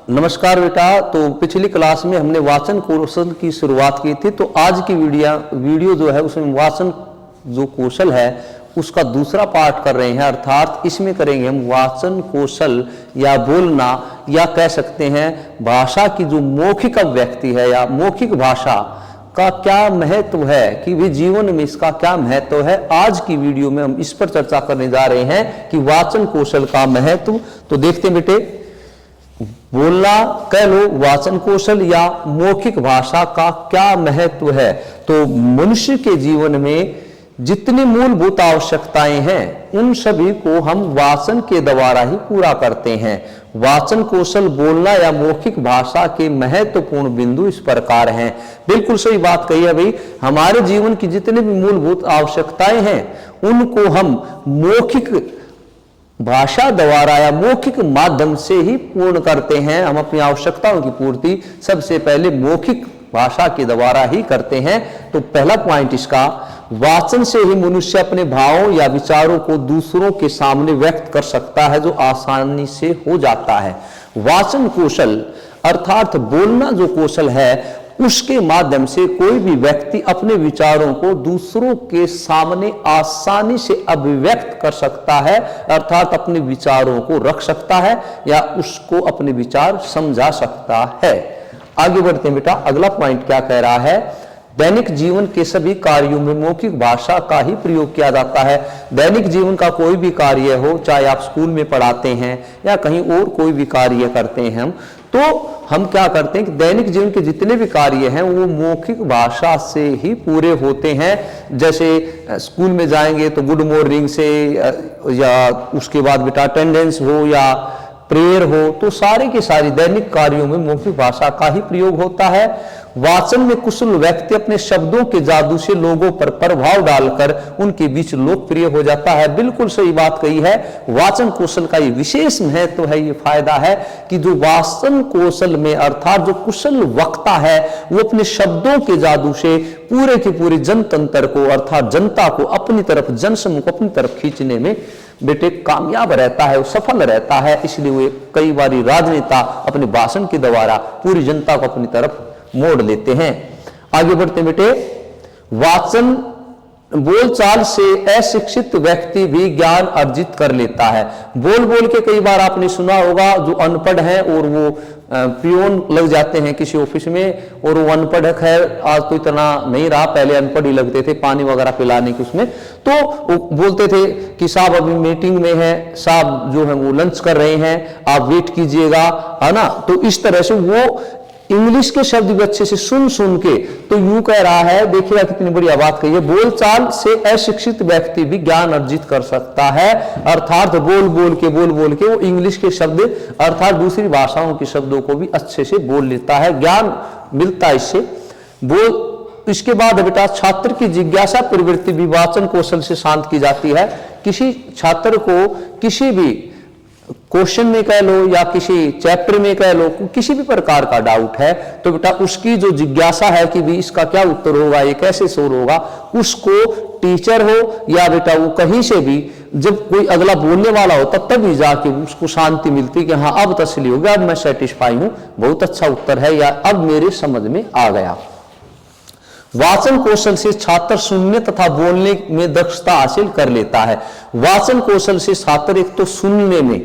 नमस्कार बेटा। तो पिछली क्लास में हमने वाचन कौशल की शुरुआत की थी। तो आज की वीडियो जो है उसमें वाचन जो कौशल है उसका दूसरा पार्ट कर रहे हैं, अर्थात इसमें करेंगे हम वाचन कौशल या बोलना या कह सकते हैं भाषा की जो मौखिक अभिव्यक्ति है या मौखिक भाषा का क्या महत्व है कि भी जीवन में इसका क्या महत्व है। आज की वीडियो में हम इस पर चर्चा करने जा रहे हैं कि वाचन कौशल का महत्व। तो देखते हैं बेटे, बोलना कह लो वाचन कौशल या मौखिक भाषा का क्या महत्व है। तो मनुष्य के जीवन में जितनी मूलभूत आवश्यकताएं हैं उन सभी को हम वाचन के द्वारा ही पूरा करते हैं। वाचन कौशल बोलना या मौखिक भाषा के महत्वपूर्ण बिंदु इस प्रकार हैं। बिल्कुल सही बात कही है भाई, हमारे जीवन की जितनी भी मूलभूत आवश्यकताएं हैं उनको हम मौखिक भाषा द्वारा या मौखिक माध्यम से ही पूर्ण करते हैं। हम अपनी आवश्यकताओं की पूर्ति सबसे पहले मौखिक भाषा के द्वारा ही करते हैं। तो पहला पॉइंट इसका, वाचन से ही मनुष्य अपने भावों या विचारों को दूसरों के सामने व्यक्त कर सकता है, जो आसानी से हो जाता है। वाचन कौशल अर्थात बोलना जो कौशल है उसके माध्यम से कोई भी व्यक्ति अपने विचारों को दूसरों के सामने आसानी से अभिव्यक्त कर सकता है, अर्थात अपने विचारों को रख सकता है या उसको अपने विचार समझा सकता है। आगे बढ़ते हैं बेटा, अगला पॉइंट क्या कह रहा है, दैनिक जीवन के सभी कार्यों में मौखिक भाषा का ही प्रयोग किया जाता है। दैनिक जीवन का कोई भी कार्य हो, चाहे आप स्कूल में पढ़ाते हैं या कहीं और कोई भी कार्य करते हैं तो हम क्या करते हैं कि दैनिक जीवन के जितने भी कार्य हैं वो मौखिक भाषा से ही पूरे होते हैं। जैसे स्कूल में जाएंगे तो गुड मॉर्निंग से या उसके बाद बेटा अटेंडेंस हो या प्रेयर हो, तो सारे के सारे दैनिक कार्यों में मौखिक भाषा का ही प्रयोग होता है। वाचन में कुशल व्यक्ति अपने शब्दों के जादू से लोगों पर प्रभाव डालकर उनके बीच लोकप्रिय हो जाता है। बिल्कुल सही बात कही है। वाचन कौशल का ये विशेष महत्व है, ये फायदा है कि जो वाचन कौशल में अर्थात जो कुशल वक्ता है वो अपने शब्दों के जादू से पूरे के पूरे जनतंत्र को अर्थात जनता को अपनी तरफ, जनसमूह को अपनी तरफ खींचने में बेटे कामयाब रहता है, वो सफल रहता है। इसलिए वो कई बार राजनेता अपने भाषण के द्वारा पूरी जनता को अपनी तरफ मोड़ लेते हैं। आगे बढ़ते हैं बेटे, वाचन बोलचाल से अशिक्षित व्यक्ति भी ज्ञान अर्जित कर लेता है। बोल बोल के कई बार आपने सुना होगा जो अनपढ़ हैं और वो पियोन लग जाते हैं किसी ऑफिस में और वो अनपढ़ है, खैर आज तो इतना नहीं रहा, पहले अनपढ़ ही लगते थे पानी वगैरह पिलाने की उसमें, तो वो बोलते थे कि साहब अभी मीटिंग में है, साहब जो है वो लंच कर रहे हैं, आप वेट कीजिएगा, है ना। तो इस तरह से वो इंग्लिश के शब्द भी अच्छे से सुन सुन के तो यूं कह रहा है, देखिएगा कितनी बढ़िया बात कही है, बोलचाल से अशिक्षित व्यक्ति भी ज्ञान अर्जित कर सकता है। अर्थात बोल बोल के वो इंग्लिश के शब्द अर्थात दूसरी भाषाओं के शब्दों को भी अच्छे से बोल लेता है, ज्ञान मिलता है इससे। बोल इसके बाद बेटा, छात्र की जिज्ञासा प्रवृत्ति भी वाचन कौशल से शांत की जाती है। किसी छात्र को किसी भी क्वेश्चन में कह लो या किसी चैप्टर में कह लो, किसी भी प्रकार का डाउट है तो बेटा उसकी जो जिज्ञासा है कि भी इसका क्या उत्तर होगा, ये कैसे सोल्व होगा, उसको टीचर हो या बेटा वो कहीं से भी जब कोई अगला बोलने वाला हो तभी जाके उसको शांति मिलती कि हाँ अब तसल्ली हो गया, अब मैं सेटिस्फाई हूं, बहुत अच्छा उत्तर है या अब मेरे समझ में आ गया। वाचन कौशल से छात्र सुनने तथा बोलने में दक्षता हासिल कर लेता है। वाचन कौशल से छात्र एक तो सुनने में,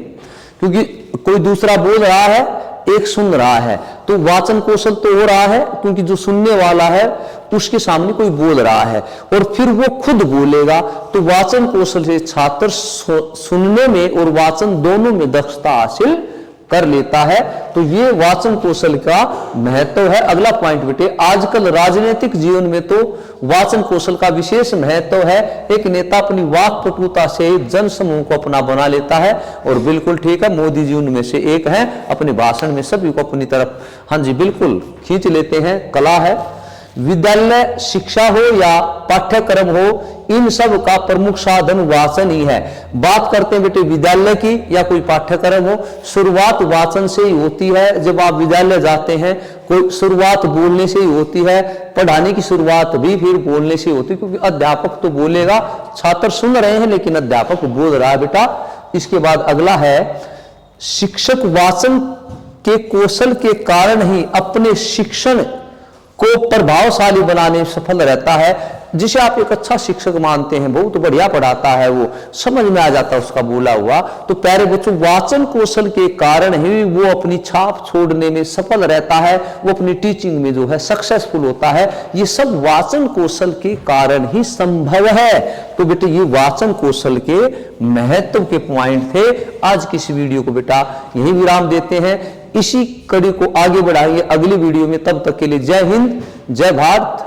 क्योंकि कोई दूसरा बोल रहा है एक सुन रहा है, तो वाचन कौशल तो हो रहा है क्योंकि जो सुनने वाला है उसके सामने कोई बोल रहा है और फिर वो खुद बोलेगा। तो वाचन कौशल से छात्र सुनने में और वाचन दोनों में दक्षता हासिल कर लेता है। तो ये वाचन कौशल का महत्व है। अगला पॉइंट बेटे, आजकल राजनीतिक जीवन में तो वाचन कौशल का विशेष महत्व है। एक नेता अपनी वाक्पटुता से जनसमूह को अपना बना लेता है और बिल्कुल ठीक है, मोदी जी उनमें से एक है, अपने भाषण में सभी को अपनी तरफ हाँ जी बिल्कुल खींच लेते हैं। कला है। विद्यालय शिक्षा हो या पाठ्यक्रम हो, इन सब का प्रमुख साधन वाचन ही है। बात करते हैं बेटे विद्यालय की या कोई पाठ्यक्रम हो, शुरुआत वाचन से ही होती है। जब आप विद्यालय जाते हैं कोई शुरुआत बोलने से ही होती है, पढ़ाने की शुरुआत भी फिर बोलने से होती है, क्योंकि अध्यापक तो बोलेगा, छात्र सुन रहे हैं लेकिन अध्यापक बोल रहा है बेटा। इसके बाद अगला है शिक्षक वाचन के कौशल के कारण ही अपने शिक्षण को प्रभावशाली बनाने में सफल रहता है। जिसे आप एक अच्छा शिक्षक मानते हैं, बहुत बढ़िया पढ़ाता है, वो समझ में आ जाता है उसका बोला हुआ, तो प्यारे बच्चों वाचन कौशल के कारण ही वो अपनी छाप छोड़ने में सफल रहता है, वो अपनी टीचिंग में जो है सक्सेसफुल होता है। ये सब वाचन कौशल के कारण ही संभव है। तो बेटे ये वाचन कौशल के महत्व के पॉइंट थे। आज की इस वीडियो को बेटा यही विराम देते हैं, इसी कड़ी को आगे बढ़ाएंगे अगली वीडियो में। तब तक के लिए जय हिंद, जय भारत,